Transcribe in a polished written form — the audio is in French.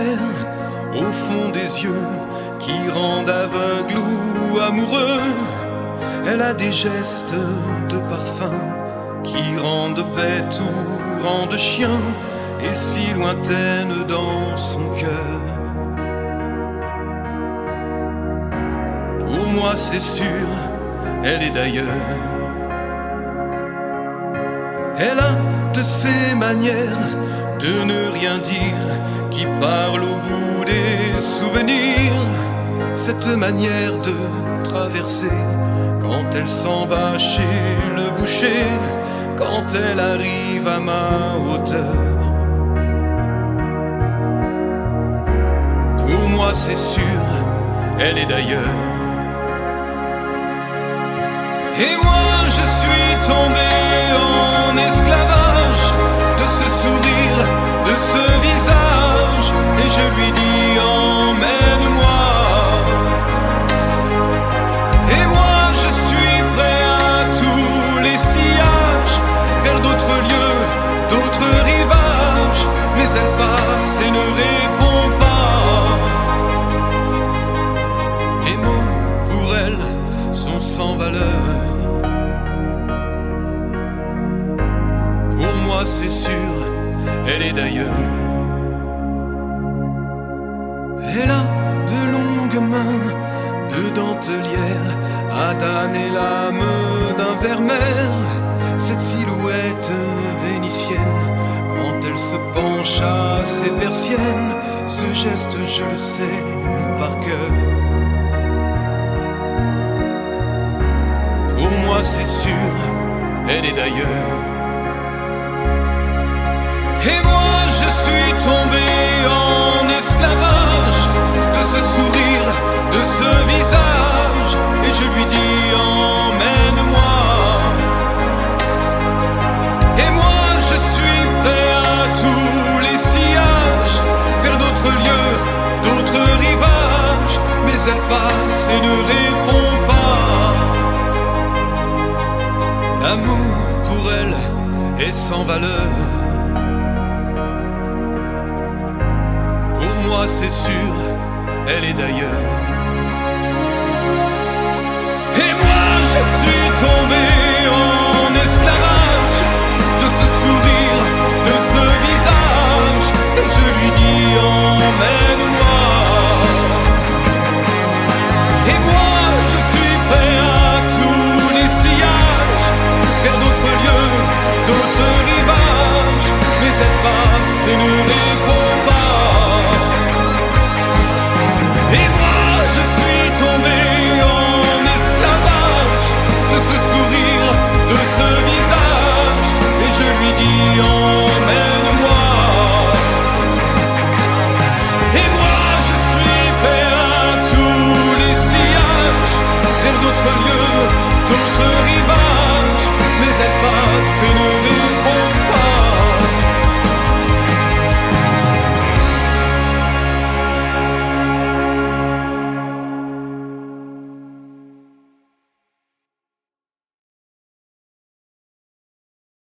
lumière au fond des yeux qui rendent aveugle ou amoureux. Elle a des gestes de parfum qui rendent bête ou rendent chien, et si lointaine dans son cœur. Pour moi c'est sûr, elle est d'ailleurs. Elle a de ces manières de ne rien dire qui parle au bout des souvenirs. Cette manière de traverser quand elle s'en va chez le boucher, quand elle arrive à ma hauteur. Pour moi c'est sûr, elle est d'ailleurs. Et moi je suis tombé en esclavage de ce sourire, de ce visage, et je lui dis emmène-moi. Et moi je suis prêt à tous les sillages, vers d'autres lieux, d'autres rivages, mais elle passe et ne répond pas. Les mots pour elle sont sans valeur. Pour moi c'est sûr, elle est d'ailleurs. Elle a de longues mains, de dentelières, à damner l'âme d'un vermeer. Cette silhouette vénitienne, quand elle se penche à ses persiennes, ce geste je le sais par cœur. Pour moi c'est sûr, elle est d'ailleurs. Et moi je suis tombé en esclavage de ce sourire, de ce visage, et je lui dis emmène-moi. Et moi je suis prêt à tous les sillages, vers d'autres lieux, d'autres rivages, mais elle passe et ne répond pas. L'amour pour elle est sans valeur. Moi c'est sûr, elle est d'ailleurs. Et moi je suis tombé en esclavage de ce sourire, de ce visage, et je lui dis emmène-moi. Et moi je suis prêt à tous les sillages, vers d'autres lieux, d'autres rivages, mais elle passe et ne répond pas. Et moi je suis tombé en esclavage de ce sourire, de ce visage, et je lui dis